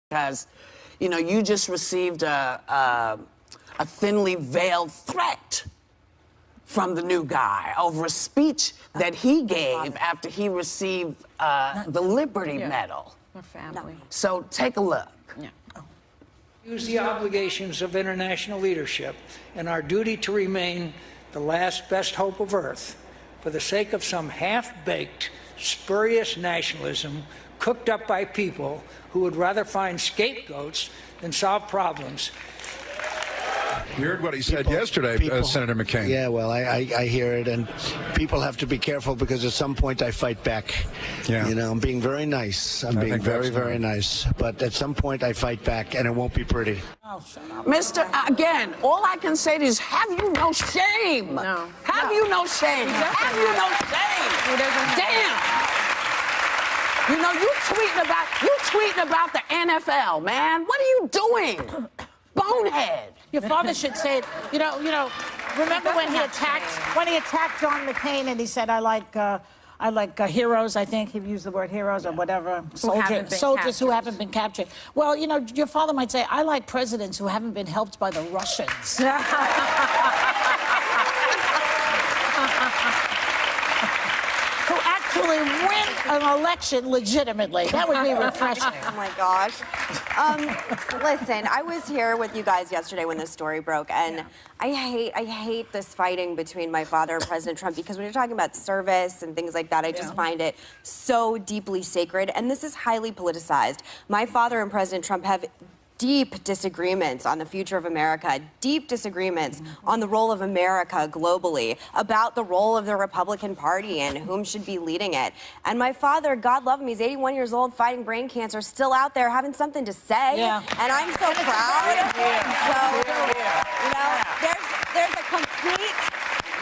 because, you know, you just received a thinly veiled threat from the new guy over a speech that he gave after he received the Liberty Medal. Our family. So take a look. Yeah. Use the obligations of international leadership and our duty to remain the last best hope of Earth for the sake of some half-baked, spurious nationalism cooked up by people who would rather find scapegoats than solve problems. You heard what he said yesterday, Senator McCain. Yeah, well, I hear it, and people have to be careful because at some point I fight back. Yeah. You know, I'm being very nice. I'm being very, very nice. But at some point I fight back, and it won't be pretty. Oh, shut up. Mr. Again, all I can say is, have you no shame? No. Have you no shame? Have you no shame? He doesn't have Damn. You know, you tweeting about the NFL, man. What are you doing? Bonehead. Your father should say it. You know. Remember when he attacked John McCain and he said, "I like heroes." I think he used the word heroes or whatever. Soldiers who haven't been captured. Well, you know, your father might say, "I like presidents who haven't been helped by the Russians." Who actually win an election legitimately. That would be refreshing. Oh my gosh. Listen, I was here with you guys yesterday when this story broke, and I hate this fighting between my father and President Trump, because when you're talking about service and things like that, I just find it so deeply sacred, and this is highly politicized. My father and President Trump have deep disagreements on the future of America, deep disagreements on the role of America globally, about the role of the Republican Party and whom should be leading it. And my father, God love him, he's 81 years old, fighting brain cancer, still out there having something to say. Yeah. And I'm so proud. So, you know, there's a complete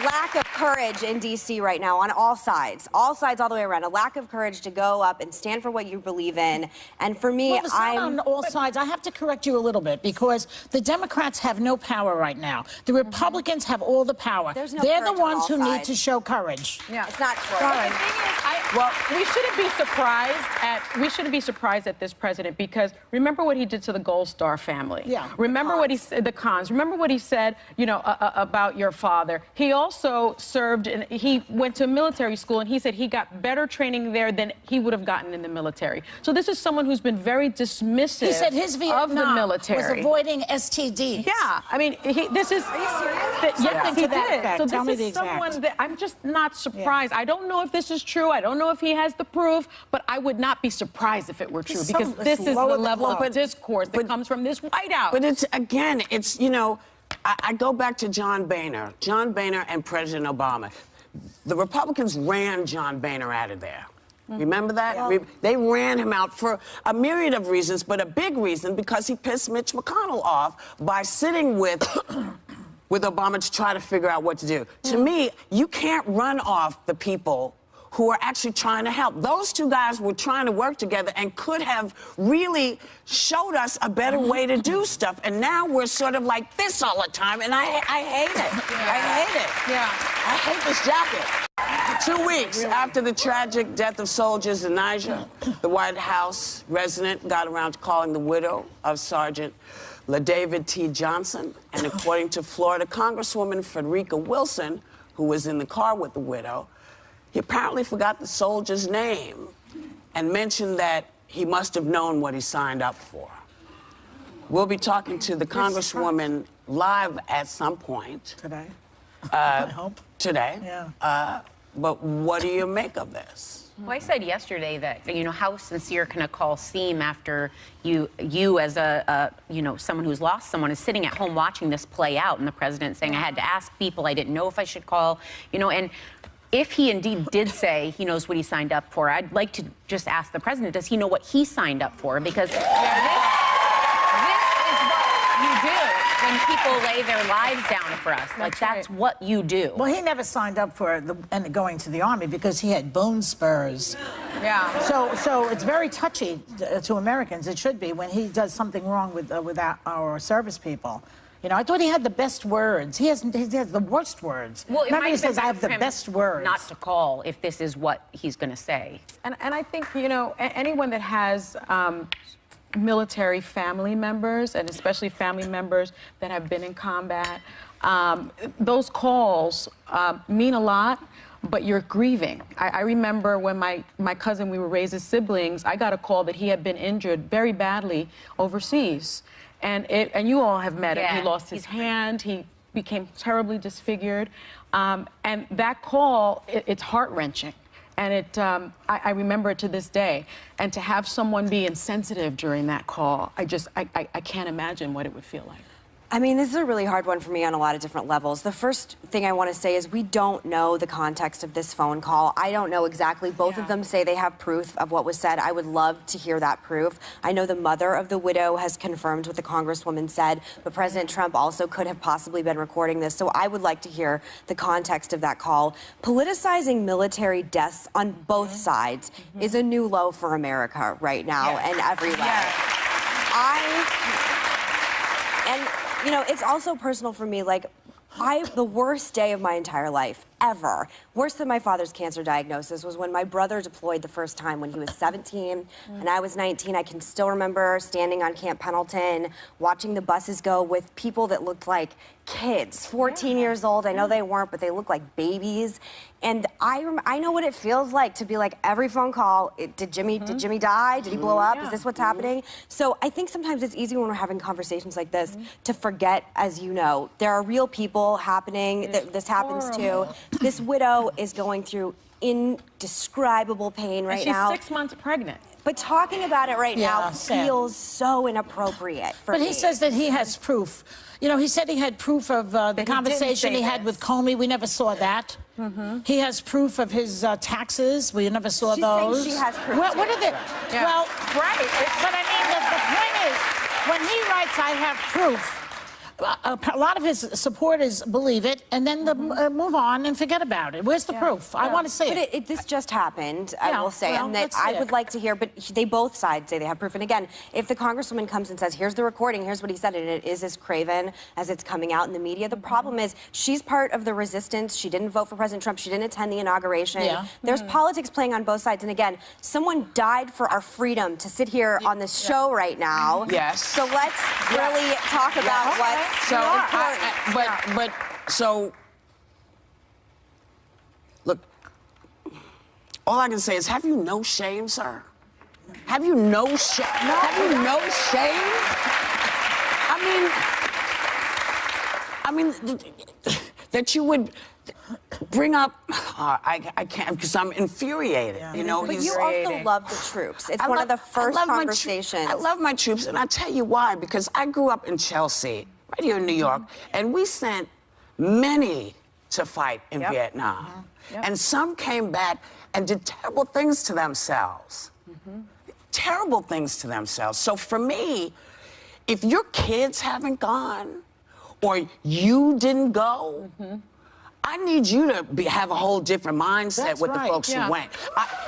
lack of courage in D.C. right now on all sides all the way around. A lack of courage to go up and stand for what you believe in. And for me, well, it's not on all sides. I have to correct you a little bit, because the Democrats have no power right now. The Republicans have all the power. There's no They're the courage on ones all who need sides. to show courage. Yeah, it's not true. Sorry. Well, we shouldn't be surprised at this president, because remember what he did to the Gold Star family. Yeah. Remember what he said, the cons. Remember what he said, you know, about your father. He also served, and he went to military school, and he said he got better training there than he would have gotten in the military. So this is someone who's been very dismissive. He said his of Vietnam the military was avoiding STDs. Yeah, I mean, this is. Are you serious? Yes, he to that did. effect. So Tell me this the is exact. someone that I'm just not surprised. I don't know if this is true. I don't know if he has the proof, but I would not be surprised if it were true, because this is the level of discourse that comes from this White House. But it's, you know, I go back to John Boehner and President Obama. The Republicans ran John Boehner out of there. Remember that? Yeah. They ran him out for a myriad of reasons, but a big reason because he pissed Mitch McConnell off by sitting with Obama to try to figure out what to do. To me, you can't run off the people who are actually trying to help. Those two guys were trying to work together and could have really showed us a better way to do stuff. And now we're sort of like this all the time, and I hate it. Yeah. I hate it. Yeah. I hate this jacket. 2 weeks after the tragic death of soldiers in Niger, the White House resident got around to calling the widow of Sergeant LaDavid T. Johnson. And according to Florida Congresswoman Frederica Wilson, who was in the car with the widow, he apparently forgot the soldier's name and mentioned that he must have known what he signed up for. We'll be talking to the Congresswoman live at some point. Today. I hope. Today. Yeah. But what do you make of this? Well, I said yesterday that, you know, how sincere can a call seem after you as a someone who's lost someone is sitting at home watching this play out, and the president saying, I had to ask people, I didn't know if I should call, you know, and if he indeed did say he knows what he signed up for, I'd like to just ask the president, does he know what he signed up for? Because this is what you do when people lay their lives down for us. Like, that's what you do. Well, he never signed up for going to the Army because he had bone spurs. Yeah. So it's very touchy to Americans. It should be when he does something wrong with our service people. You know, I thought he had the best words. He has the worst words. Well, remember, he says, I have the best words. Not to call if this is what he's going to say. And I think, you know, anyone that has military family members, and especially family members that have been in combat. Those calls mean a lot, but you're grieving. I remember when my cousin, we were raised as siblings, I got a call that he had been injured very badly overseas. And you all have met him. He lost his hand, he became terribly disfigured. And that call, it's heart-wrenching. And I remember it to this day. And to have someone be insensitive during that call, I can't imagine what it would feel like. I mean, this is a really hard one for me on a lot of different levels. The first thing I want to say is we don't know the context of this phone call. I don't know exactly. Both of them say they have proof of what was said. I would love to hear that proof. I know the mother of the widow has confirmed what the Congresswoman said, but President Trump also could have possibly been recording this. So I would like to hear the context of that call. Politicizing military deaths on both sides is a new low for America right now and everywhere. And you know, it's also personal for me. Like, the worst day of my entire life, ever, worse than my father's cancer diagnosis, was when my brother deployed the first time when he was 17 and I was 19. I can still remember standing on Camp Pendleton, watching the buses go with people that looked like kids, 14 years old. I know they weren't, but they looked like babies. And I know what it feels like to be like, every phone call, did Jimmy die? Did he blow up? Is this what's happening? So I think sometimes it's easy when we're having conversations like this to forget, as you know, there are real people happening that this happens to. This widow is going through indescribable pain right now. She's 6 months pregnant. But talking about it right now feels so inappropriate for me. But he says that he has proof. You know, he said he had proof of the conversation he had with Comey. We never saw that. He has proof of his taxes. We never saw those. She has proof. What are they? Well, right. But I mean, the point is, when he writes, "I have proof," a lot of his supporters believe it, and then move on and forget about it. Where's the proof? I want to see it. But this just happened, I will say, and that I would like to hear, but they both sides say they have proof. And again, if the Congresswoman comes and says, here's the recording, here's what he said, and it is as craven as it's coming out in the media, the problem is she's part of the resistance. She didn't vote for President Trump. She didn't attend the inauguration. There's politics playing on both sides. And again, someone died for our freedom to sit here on this show right now. Yes. So let's really talk about what's So, so, look, all I can say is, have you no shame, sir? Have you no shame? Have you no shame? I mean, that you would bring up, I can't, because I'm infuriated, you know. But you also love the troops. It's one of the first conversations. I love my troops, and I'll tell you why, because I grew up in Chelsea, right here in New York, and we sent many to fight in Vietnam. And some came back and did terrible things to themselves. Terrible things to themselves. So for me, if your kids haven't gone, or you didn't go, I need you to have a whole different mindset with the folks who went.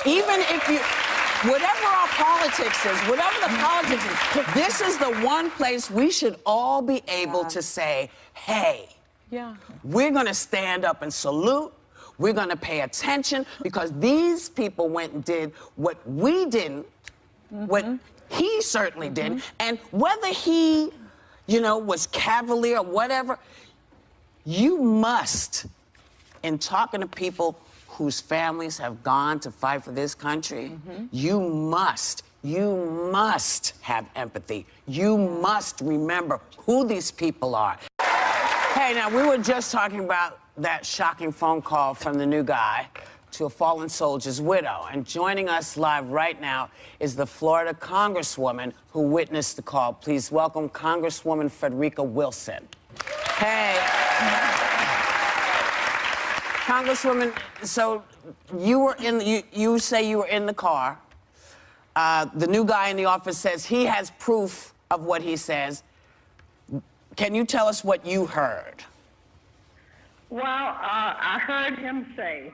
Even if you, whatever our politics is, whatever the politics is, this is the one place we should all be able to say, hey, we're going to stand up and salute. We're going to pay attention, because these people went and did what we didn't, what he certainly did. And whether he, you know, was cavalier or whatever, you must, in talking to people whose families have gone to fight for this country, you must have empathy. You must remember who these people are. Hey, now, we were just talking about that shocking phone call from the new guy to a fallen soldier's widow. And joining us live right now is the Florida Congresswoman who witnessed the call. Please welcome Congresswoman Frederica Wilson. Hey. Congresswoman, so you were in, you say you were in the car. The new guy in the office says he has proof of what he says. Can you tell us what you heard? Well, I heard him say,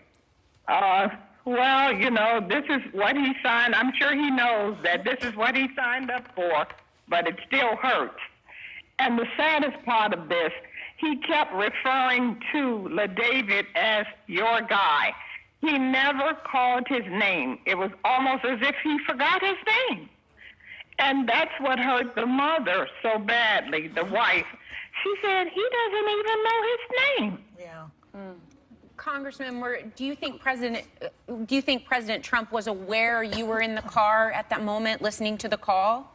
well, you know, this is what he signed. I'm sure he knows that this is what he signed up for, but it still hurts. And the saddest part of this, he kept referring to LaDavid as your guy. He never called his name. It was almost as if he forgot his name. And that's what hurt the mother so badly, the wife. She said, he doesn't even know his name. Yeah. Congressman, do you think President Trump was aware you were in the car at that moment listening to the call?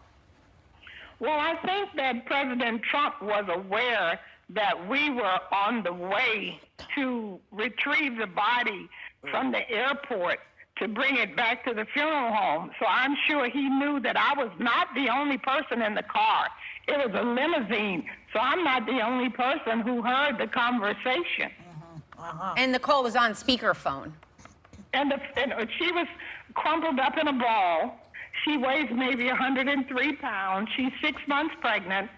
Well, I think that President Trump was aware that we were on the way to retrieve the body from the airport to bring it back to the funeral home. So I'm sure he knew that I was not the only person in the car. It was a limousine, so I'm not the only person who heard the conversation. And the call was on speakerphone. And she was crumpled up in a ball. She weighs maybe 103 pounds. She's 6 months pregnant.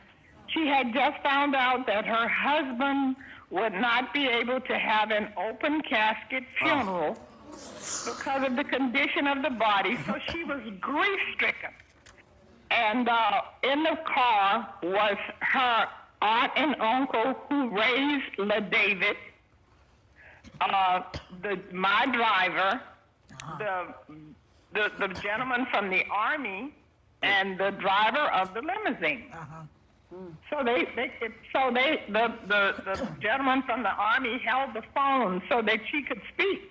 She had just found out that her husband would not be able to have an open casket funeral because of the condition of the body, so she was grief-stricken. And in the car was her aunt and uncle who raised LaDavid, my driver, the gentleman from the Army, and the driver of the limousine. So the gentleman from the Army held the phone so that she could speak.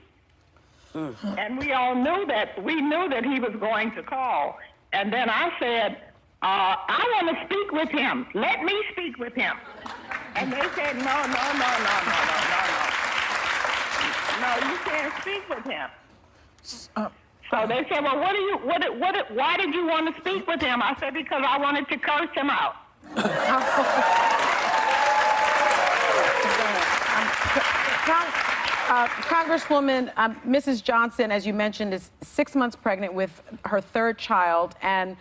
And we all knew that. We knew that he was going to call. And then I said, I want to speak with him. Let me speak with him. And they said, no, you can't speak with him. So they said, well, why did you want to speak with him? I said, because I wanted to curse him out. Congresswoman, Mrs. Johnson, as you mentioned, is 6 months pregnant with her third child. And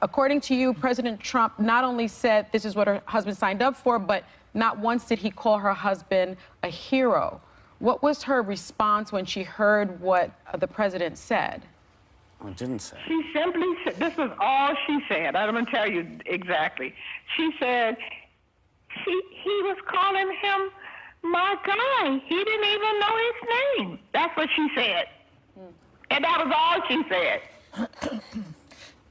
according to you, President Trump not only said this is what her husband signed up for, but not once did he call her husband a hero. What was her response when she heard what the president said? Oh, it didn't say. She simply said, this is all she said. I'm going to tell you exactly. She said, he was calling him my guy. He didn't even know his name. That's what she said. And that was all she said.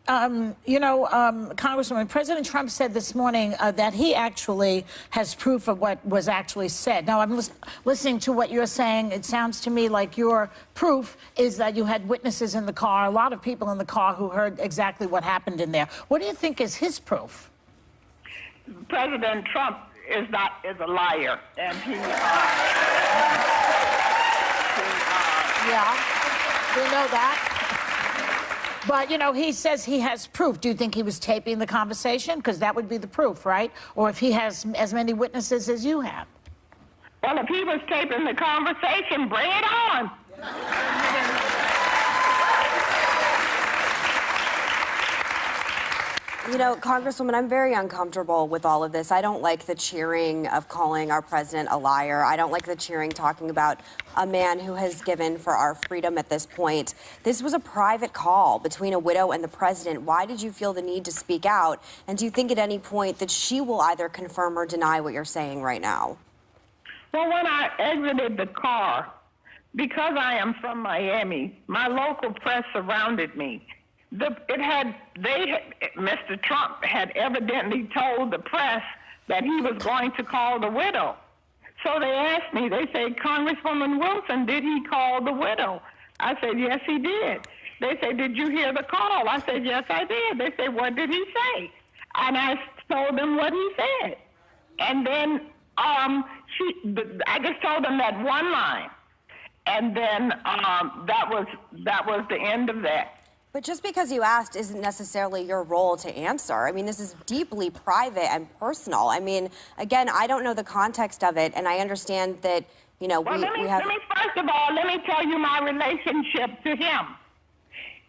Congresswoman, President Trump said this morning that he actually has proof of what was actually said. Now, I'm listening to what you're saying. It sounds to me like your proof is that you had witnesses in the car, a lot of people in the car who heard exactly what happened in there. What do you think is his proof? President Trump is a liar, and he. Yeah, we know that. But, he says he has proof. Do you think he was taping the conversation? Because that would be the proof, right? Or if he has as many witnesses as you have. Well, if he was taping the conversation, bring it on. Congresswoman, I'm very uncomfortable with all of this. I don't like the cheering of calling our president a liar. I don't like the cheering talking about a man who has given for our freedom at this point. This was a private call between a widow and the president. Why did you feel the need to speak out? And do you think at any point that she will either confirm or deny what you're saying right now? Well, when I exited the car, because I am from Miami, my local press surrounded me. Mr. Trump had evidently told the press that he was going to call the widow. So they asked me, they said, Congresswoman Wilson, did he call the widow? I said, yes, he did. They said, did you hear the call? I said, yes, I did. They said, what did he say? And I told them what he said. And then I just told them that one line. And then that was the end of that. But just because you asked isn't necessarily your role to answer. I mean, this is deeply private and personal. I mean, again, I don't know the context of it, and I understand that, we have... First of all, let me tell you my relationship to him.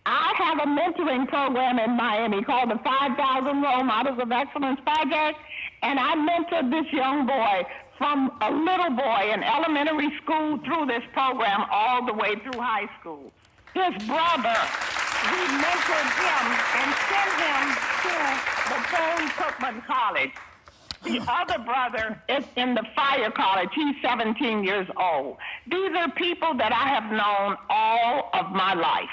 I have a mentoring program in Miami called the 5,000 Role Models of Excellence Project, and I mentored this young boy from a little boy in elementary school through this program all the way through high school. His brother, we mentored him and sent him to the Bethune-Cookman College. The other brother is in the fire college. He's 17 years old. These are people that I have known all of my life.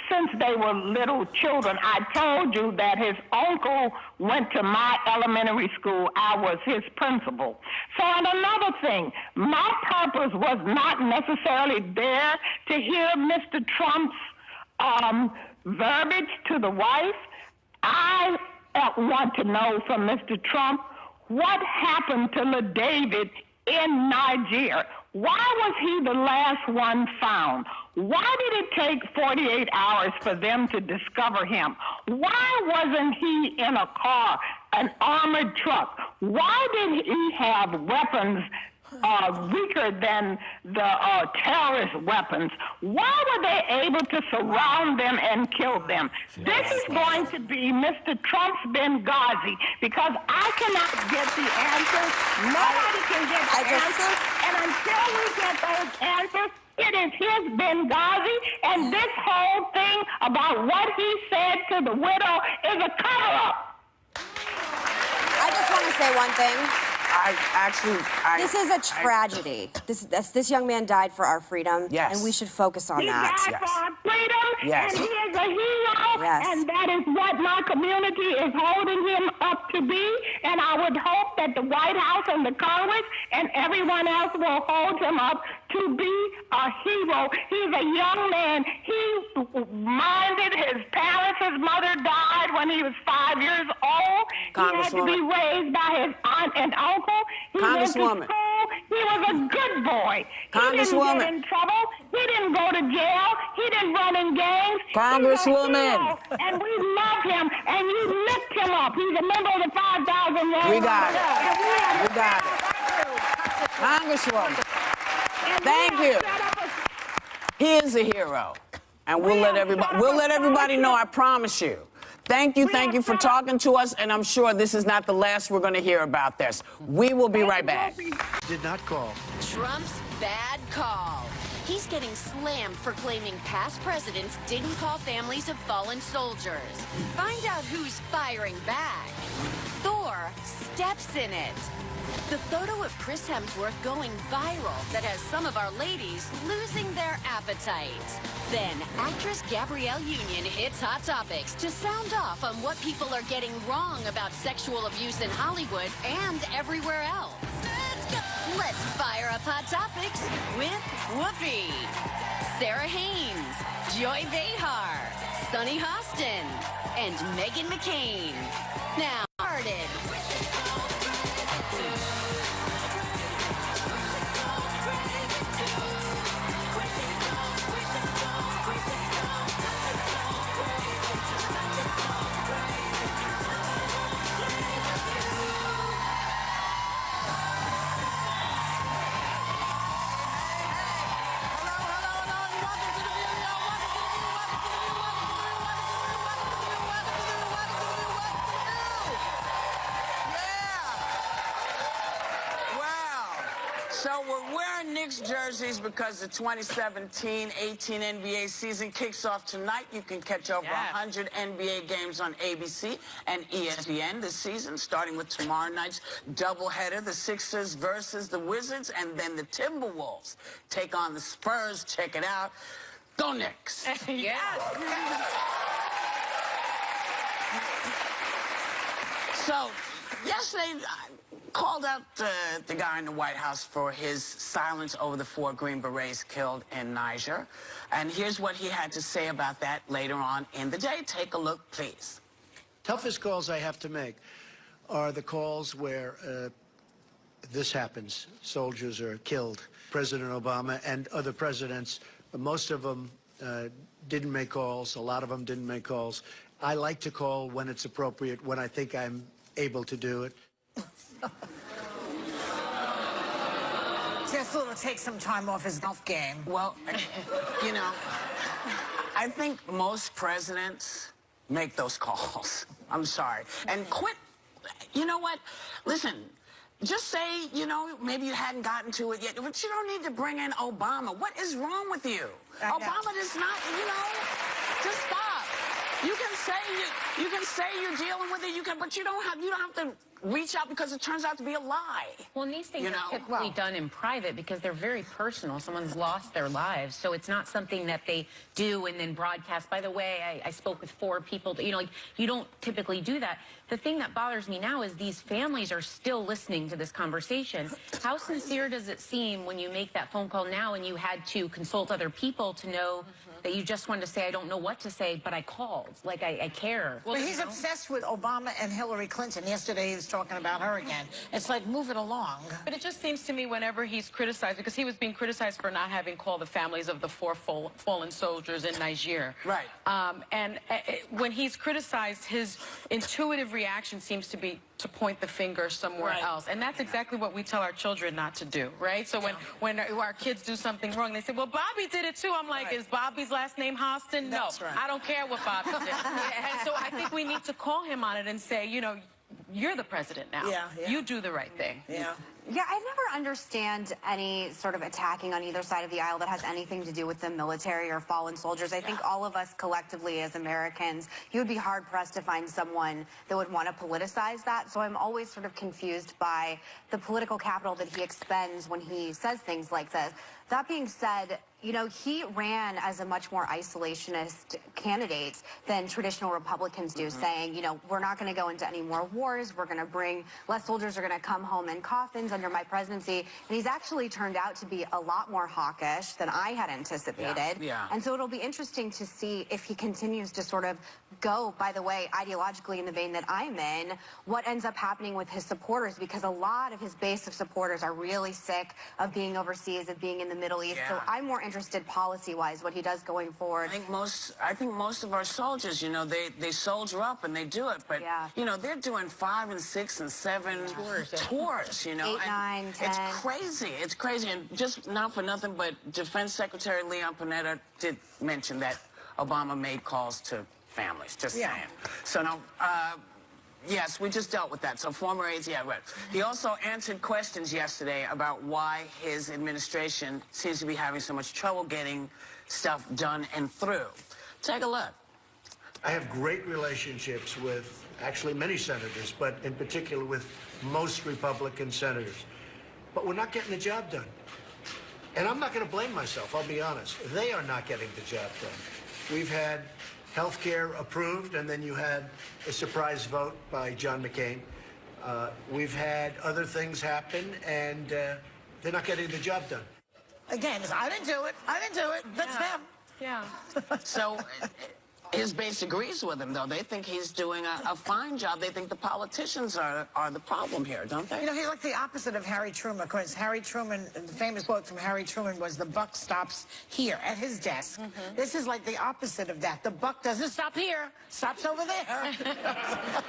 since they were little children. I told you that his uncle went to my elementary school. I was his principal. So, and another thing, my purpose was not necessarily there to hear Mr. Trump's verbiage to the wife. I want to know from Mr. Trump what happened to LaDavid in Nigeria. Why was he the last one found? Why did it take 48 hours for them to discover him? Why wasn't he in a car, an armored truck? Why did he have weapons weaker than the terrorist weapons? Why were they able to surround them and kill them? This is going to be Mr. Trump's Benghazi, because I cannot get the answers. Nobody can get the answers. And until we get those answers, it is his Benghazi, and this whole thing about what he said to the widow is a cover-up. I just want to say one thing. This is a tragedy. This young man died for our freedom, and we should focus on that. He died for our freedom, and he is a hero, and that is what my community is holding him up to be, and I would hope that the White House and the Congress and everyone else will hold him up to be a hero. He's a young man. He minded his parents. His mother died when he was 5 years old. He had to be raised by his aunt and uncle. He went to school. He was a good boy. He didn't get in trouble. He didn't go to jail. He didn't run in gangs. Congresswoman. And we love him, and you lift him up. He's a member of the 5,000 Young. We got it. We got it. Congresswoman. Thank you. He is a hero, and we'll let everybody know. I promise you. Thank you for talking to us, and I'm sure this is not the last we're going to hear about this. We will be right back. Did not call. Trump's bad call. He's getting slammed for claiming past presidents didn't call families of fallen soldiers. Find out who's firing back. Thor steps in it. The photo of Chris Hemsworth going viral that has some of our ladies losing their appetite. Then, actress Gabrielle Union hits Hot Topics to sound off on what people are getting wrong about sexual abuse in Hollywood and everywhere else. Let's fire up Hot Topics with Whoopi, Sarah Haynes, Joy Behar, Sunny Hostin, and Meghan McCain. Now, started. So we're wearing Knicks jerseys because the 2017-18 NBA season kicks off tonight. You can catch over 100 NBA games on ABC and ESPN this season, starting with tomorrow night's doubleheader, the Sixers versus the Wizards, and then the Timberwolves take on the Spurs. Check it out. Go Knicks. So yesterday, called out the guy in the White House for his silence over the 4 Green Berets killed in Niger. And here's what he had to say about that later on in the day. Take a look, please. Toughest calls I have to make are the calls where this happens. Soldiers are killed. President Obama and other presidents, most of them didn't make calls. A lot of them didn't make calls. I like to call when it's appropriate, when I think I'm able to do it. Just to take some time off his golf game. Well, you know, I think most presidents make those calls. I'm sorry. And quit. You know what? Listen, just say, you know, maybe you hadn't gotten to it yet, but you don't need to bring in Obama. What is wrong with you? Obama does not, you know, just stop. You can can say you're dealing with it. But you don't have to reach out because it turns out to be a lie. Well, and these things are typically done in private because they're very personal. Someone's lost their lives, so it's not something that they do and then broadcast. By the way, I spoke with 4 people. Like, you don't typically do that. The thing that bothers me now is these families are still listening to this conversation. How sincere does it seem when you make that phone call now and you had to consult other people to know that you just wanted to say, I don't know what to say, but I called. Like, I care. Well, he's obsessed with Obama and Hillary Clinton. Yesterday, he was talking about her again. It's like, move it along. But it just seems to me whenever he's criticized, because he was being criticized for not having called the families of the 4 fallen soldiers in Niger. Right. When he's criticized, his intuitive reaction seems to be to point the finger somewhere else. And that's exactly what we tell our children not to do, right? So when our kids do something wrong, they say, well, Bobby did it too. I'm like, is Bobby's last name Hostin? No, I don't care what Bobby did. And so I think we need to call him on it and say, you're the president now. You do the right thing. Yeah, I never understand any sort of attacking on either side of the aisle that has anything to do with the military or fallen soldiers. I think all of us collectively as Americans, you would be hard-pressed to find someone that would want to politicize that. So I'm always sort of confused by the political capital that he expends when he says things like this. That being said, he ran as a much more isolationist candidate than traditional Republicans do, saying, we're not going to go into any more wars. We're going to bring less soldiers are going to come home in coffins under my presidency. And he's actually turned out to be a lot more hawkish than I had anticipated. And so it'll be interesting to see if he continues to sort of go, by the way, ideologically in the vein that I'm in, what ends up happening with his supporters, because a lot of his base of supporters are really sick of being overseas, of being in the Middle East. So I'm more interested policy-wise what he does going forward. I think most of our soldiers, they soldier up and they do it, but they're doing 5 and 6 and 7 tours, 8, 9, 10. It's crazy. It's crazy. And just not for nothing, but Defense Secretary Leon Panetta did mention that Obama made calls to families. Just saying. So now, yes, we just dealt with that. So former aides, right. He also answered questions yesterday about why his administration seems to be having so much trouble getting stuff done and through. Take a look. I have great relationships with actually many senators, but in particular with most Republican senators. But we're not getting the job done. And I'm not going to blame myself, I'll be honest. They are not getting the job done. We've had health care approved, and then you had a surprise vote by John McCain. We've had other things happen, and they're not getting the job done. Again, I didn't do it. I didn't do it. That's them. So his base agrees with him, though. They think he's doing a fine job. They think the politicians are the problem here, don't they? He's like the opposite of Harry Truman, because Harry Truman, the famous quote from Harry Truman was, the buck stops here at his desk. This is like the opposite of that. The buck doesn't stop here, stops over there.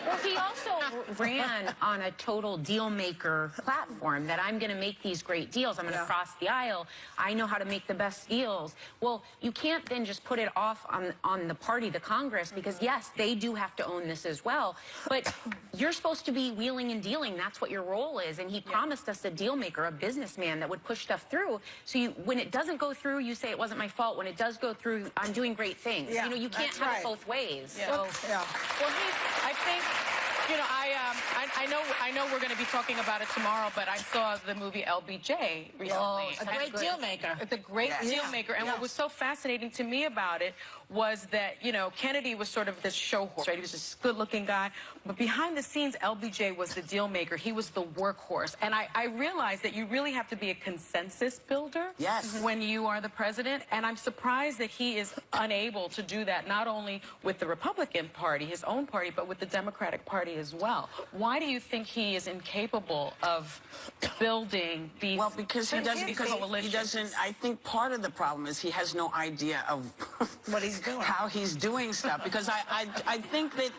Well, he also ran on a total deal maker platform, that I'm going to make these great deals. I'm going to cross the aisle. I know how to make the best deals. Well, you can't then just put it off on the party, the Congress, because yes, they do have to own this as well, but you're supposed to be wheeling and dealing. That's what your role is. And he promised us a deal maker, a businessman that would push stuff through. So when it doesn't go through, you say it wasn't my fault. When it does go through, I'm doing great things. You can't have it both ways. So well, I think, I know we're going to be talking about it tomorrow, but I saw the movie LBJ recently. A great deal maker. The great deal maker. And what was so fascinating to me about it was that, Kennedy was sort of this show horse, right? He was this good-looking guy. But behind the scenes, LBJ was the deal maker. He was the workhorse. And I realized that you really have to be a consensus builder when you are the president. And I'm surprised that he is unable to do that, not only with the Republican Party, his own party, but with the Democratic Party as well. Why do you think he is incapable of building these? Well, because he doesn't. I think part of the problem is he has no idea of what he's doing, how he's doing stuff. Because I think that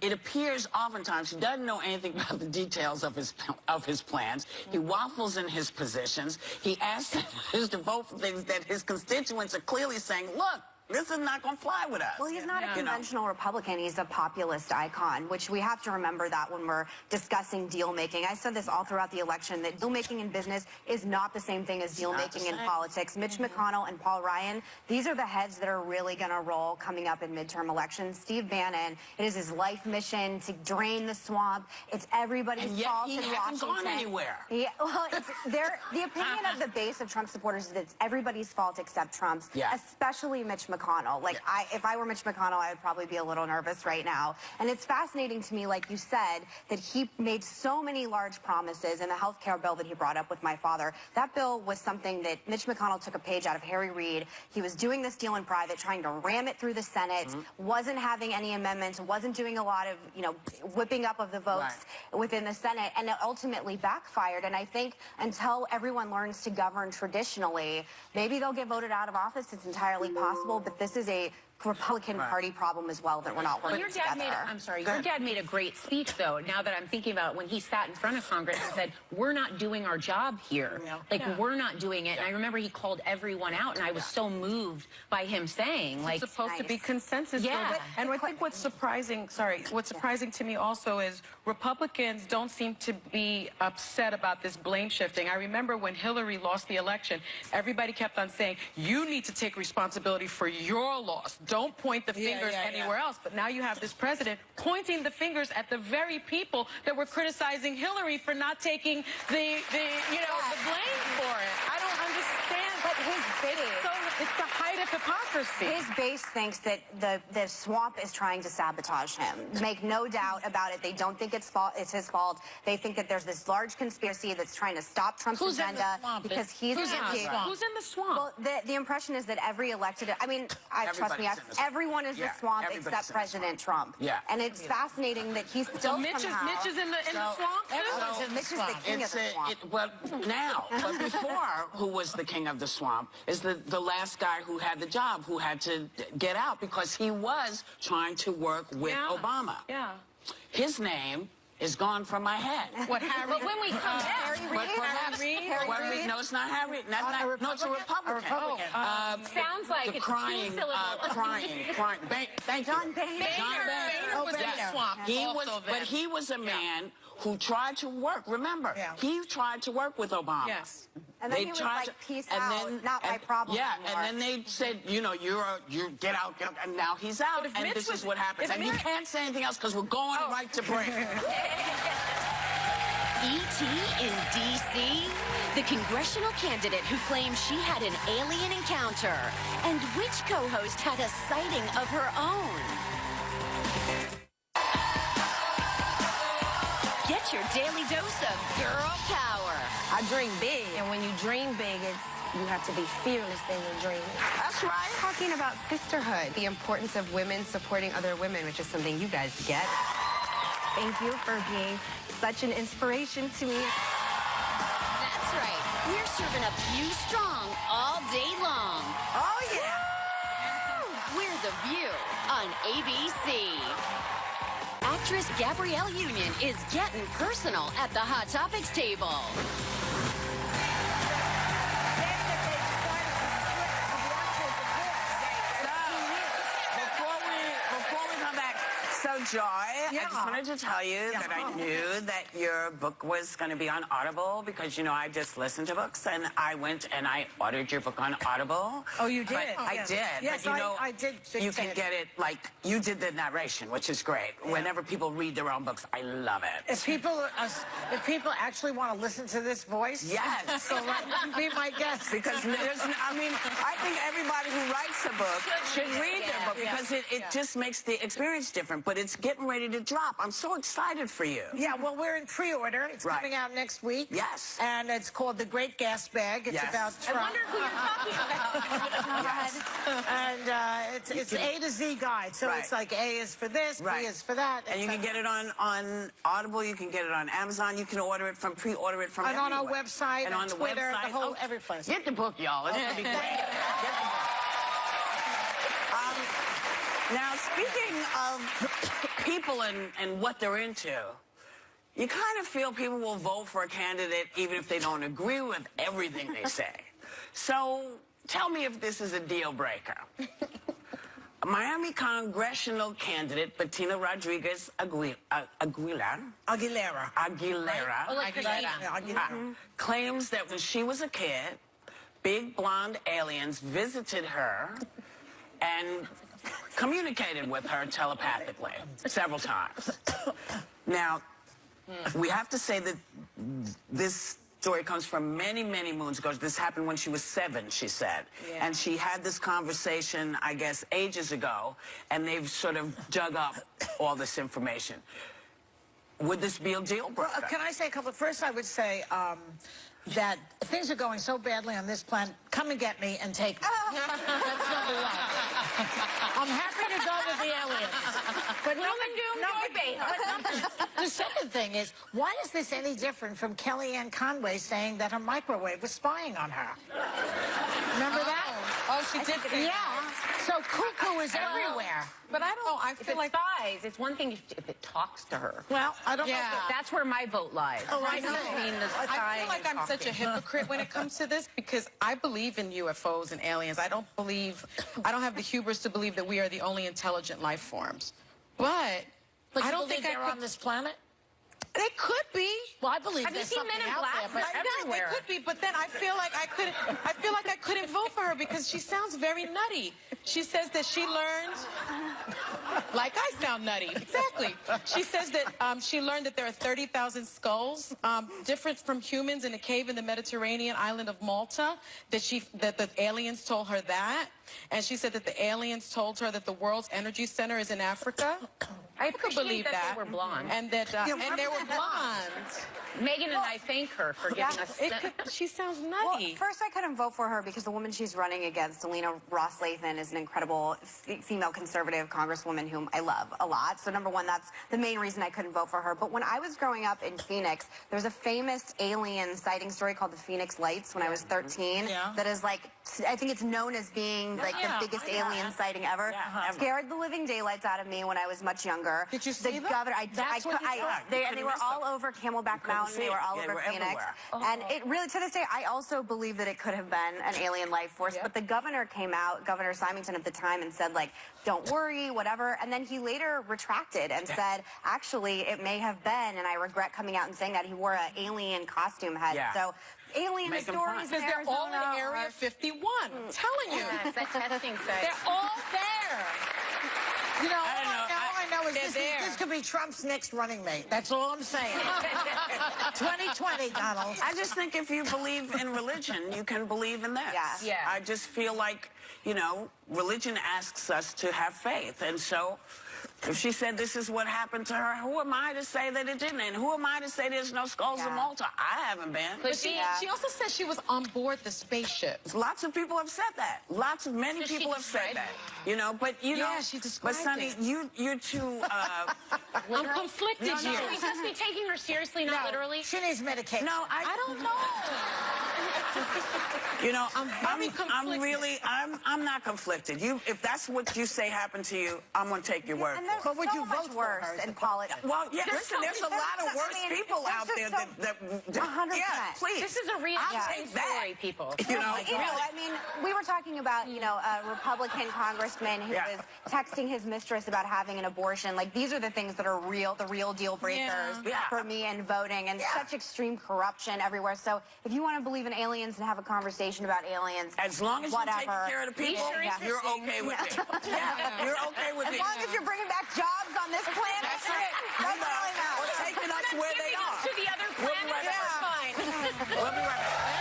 it appears oftentimes he doesn't know anything about the details of his plans. He waffles in his positions. He asks us to vote for things that his constituents are clearly saying, look, this is not going to fly with us. Well, he's not a You know. conventional Republican. He's a populist icon, which we have to remember that when we're discussing deal making. I said this all throughout the election, that deal making in business is not the same thing as deal making in politics. Mitch McConnell and Paul Ryan, these are the heads that are really going to roll coming up in midterm elections. Steve Bannon, it is his life mission to drain the swamp. It's everybody's And yet fault he in hasn't Washington. gone anywhere. Yeah, well, the opinion of the base of Trump supporters is that it's everybody's fault except Trump's, especially Mitch McConnell. Like, if I were Mitch McConnell, I would probably be a little nervous right now. And it's fascinating to me, like you said, that he made so many large promises in the health care bill that he brought up with my father. That bill was something that Mitch McConnell took a page out of Harry Reid. He was doing this deal in private, trying to ram it through the Senate, wasn't having any amendments, wasn't doing a lot of, whipping up of the votes within the Senate, and it ultimately backfired. And I think until everyone learns to govern traditionally, maybe they'll get voted out of office. It's entirely possible, but this is a Republican Party problem as well that we're not working Your dad together. your dad made a great speech, though, now that I'm thinking about it, when he sat in front of Congress and said, we're not doing our job here. We're not doing it. And I remember he called everyone out, and I was so moved by him saying, like... It's supposed to be consensus. Yeah. And I think what's surprising to me also is Republicans don't seem to be upset about this blame shifting. I remember when Hillary lost the election, everybody kept on saying, you need to take responsibility for your loss. Don't point the fingers anywhere else. But now you have this president pointing the fingers at the very people that were criticizing Hillary for not taking the blame for it. I don't understand. But his base, it's the height of hypocrisy. His base thinks that the swamp is trying to sabotage him. Make no doubt about it. They don't think it's his fault. They think that there's this large conspiracy that's trying to stop Trump's agenda because he's Who's in the swamp? Well, the impression is that every elected, trust me, everyone is the swamp except President Trump. Yeah. And it's fascinating that he's still Mitch is in the swamp too? Mitch is the king of the swamp. But before, who was the king of the swamp is the last guy who had the job, who had to get out because he was trying to work with Obama. Yeah. His name is gone from my head. What, Harry? But when we come back... Harry Reid? No, it's not Harry. No, it's a Republican. Sounds like it's crying. Thank you. John Boehner. Boehner was in the swamp. He was a man who tried to work. Remember, he tried to work with Obama. Yes. And then he was like, peace out, not my problem anymore. And then they said, you get out, and now he's out, and this is what happens. And you can't say anything else because we're going right to break. E.T. in D.C., the congressional candidate who claims she had an alien encounter, and which co-host had a sighting of her own. Get your daily dose of girl power. I dream big, and when you dream big, you have to be fearless in your dreaming. That's right. Talking about sisterhood, the importance of women supporting other women, which is something you guys get. Thank you for being such an inspiration to me. That's right. We're serving up you strong all day long. Oh, yeah. We're The View on ABC. Actress Gabrielle Union is getting personal at the Hot Topics table. Before we come back, so Joy, I just wanted to tell you that I knew that your book was going to be on Audible because, I just listen to books, and I went and I ordered your book on Audible. Oh, you did? I did. Yes, but, I did. You can get it, you did the narration, which is great. Whenever people read their own books, I love it. If people actually want to listen to this voice, yes. So be my guest. Because I think everybody who writes a book should read their book because it just makes the experience different. But it's getting ready to drop. I'm so excited for you. Yeah, well, we're in pre-order. It's coming out next week. Yes. And it's called The Great Gas Bag. It's about Trump. I wonder who you're talking about. And it's A to Z guide. So it's like A is for this, B is for that. And you can get it on Audible. You can get it on Amazon. You can pre-order it from and everywhere. on our website, and on on the Twitter, website. the whole every place. Get the book, y'all. It's gonna be great. Get the book. Now, speaking of people and what they're into, you kind of feel people will vote for a candidate even if they don't agree with everything they say. So tell me if this is a deal breaker. Miami congressional candidate Bettina Rodriguez Aguilera claims that when she was a kid, big blonde aliens visited her and communicated with her telepathically several times. Now, we have to say that this story comes from many, many moons ago. This happened when she was 7, she said. Yeah. And she had this conversation, I guess, ages ago, and they've sort of dug up all this information. Would this be a deal breaker? Well, can I say a couple? First, I would say that things are going so badly on this planet. Come and get me and take me. That's number one. I'm happy to go with the aliens. But the second thing is, why is this any different from Kellyanne Conway saying that her microwave was spying on her? Remember that? Oh, she did say that. So cuckoo is everywhere. But I don't know. I feel like spies. It's one thing if it talks to her. Well, I don't know. That's where my vote lies. Oh, I feel like I'm such a hypocrite when it comes to this because I believe in UFOs and aliens. I don't have the hubris to believe that we are the only intelligent life forms. But I don't think they're on this planet. They could be. Well, I believe Have you there's seen something Men in out Black? there, but They could be, but then I feel like I couldn't vote for her because she sounds very nutty. She says that she learned, like I sound nutty. Exactly. She says that she learned that there are 30,000 skulls, different from humans, in a cave in the Mediterranean island of Malta. That the aliens told her that, and she said that the aliens told her that the world's energy center is in Africa. I could believe that. They were blonde. And that and they were blonde. Megan and I thank her for giving us. She sounds nutty. Well, first, I couldn't vote for her because the woman she's running against, Alina Ross-Lathan, is an incredible female conservative congresswoman whom I love a lot. So, number one, that's the main reason I couldn't vote for her. But when I was growing up in Phoenix, there was a famous alien sighting story called the Phoenix Lights when I was 13. Yeah. That is like, I think it's known as being like the biggest alien sighting ever. Yeah. Scared the living daylights out of me when I was much younger. Did you see the governor? They were all over Camelback Mountain. They were all over Phoenix. And it really, to this day, I also believe that it could have been an alien life force. But the governor came out, Governor Symington at the time, and said, like, don't worry, whatever. And then he later retracted and said, actually, it may have been, and I regret coming out and saying that. He wore an alien costume head. So alien stories because they're all in Area 51. I'm telling you. Yes, that testing site. They're all there. You know, all I know is this could be Trump's next running mate. That's all I'm saying. 2020, Donald. I just think if you believe in religion, you can believe in this. Yeah. I just feel like, you know, religion asks us to have faith. And so if she said this is what happened to her, who am I to say that it didn't? And who am I to say there's no skulls in Malta? I haven't been. But she also said she was on board the spaceship. Lots of people have said that. Many people have said that. You know, but you know. she described But Sonny, you're too. I'm conflicted here. Should we just be taking her seriously, not literally? She needs medication. No, I don't know. You know, I'm not conflicted. If that's what you say happened to you, I'm going to take your word. But would you vote worse in politics? Well, yeah, listen, there's a lot of worse people out there that 100%. Yeah, please. This is a real story, people. You know, I mean, we were talking about, you know, a Republican congressman who was texting his mistress about having an abortion. Like, these are the things that are the real deal breakers for me in voting, and such extreme corruption everywhere. So if you want to believe in aliens and have a conversation about aliens, as long as you're taking care of the people, you're okay with me. You're okay with me. As long as you're bringing back jobs on this planet, that's all I know. Or taking us where they are. To the other planet, we're fine. We'll be right back.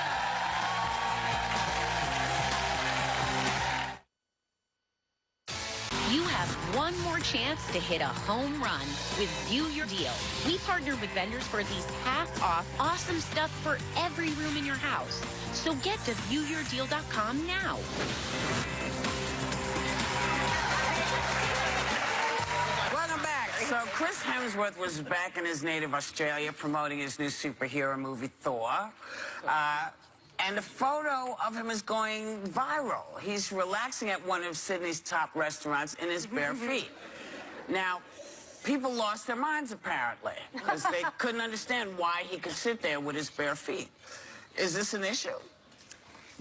You have one more chance to hit a home run with View Your Deal. We partner with vendors for at least half off awesome stuff for every room in your house. So get to viewyourdeal.com now. Welcome back. So Chris Hemsworth was back in his native Australia promoting his new superhero movie, Thor. And a photo of him is going viral. He's relaxing at one of Sydney's top restaurants in his bare feet. Now, people lost their minds, apparently, because they couldn't understand why he could sit there with his bare feet. Is this an issue?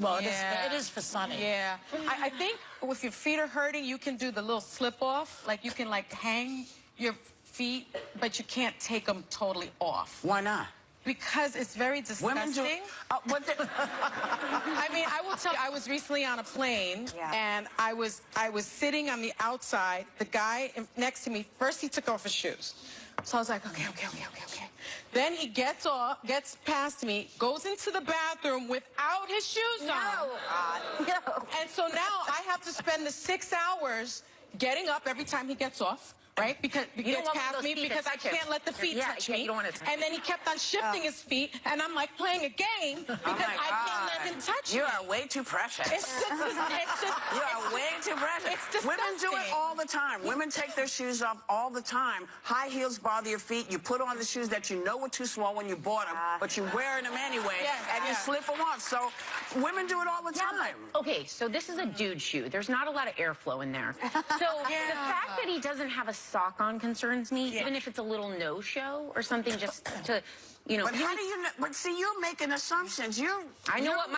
Well, it is for Sonny. Yeah. I think if your feet are hurting, you can do the little slip off. Like you can like hang your feet, but you can't take them totally off. Why not? Because it's very disgusting. Women do. I mean, I will tell you, I was recently on a plane, and I was sitting on the outside. The guy next to me, first he took off his shoes. So I was like, okay. Then he gets past me, goes into the bathroom without his shoes on. No. And so now I have to spend the 6 hours getting up every time he gets off. Right? Because he gets past me because I can't let the feet touch me. And then he kept on shifting his feet, and I'm like playing a game because I can't let him touch me. You are way too precious. You are way too precious. It's disgusting. Women do it all the time. Women take their shoes off all the time. High heels bother your feet. You put on the shoes that you know were too small when you bought them, but you're wearing them anyway, and you slip them off. So women do it all the time. Okay, so this is a dude shoe. There's not a lot of airflow in there. So the fact that he doesn't have a sock on concerns me, even if it's a little no-show or something, just to, you know. But how do you know? But see, you're making assumptions. I know what my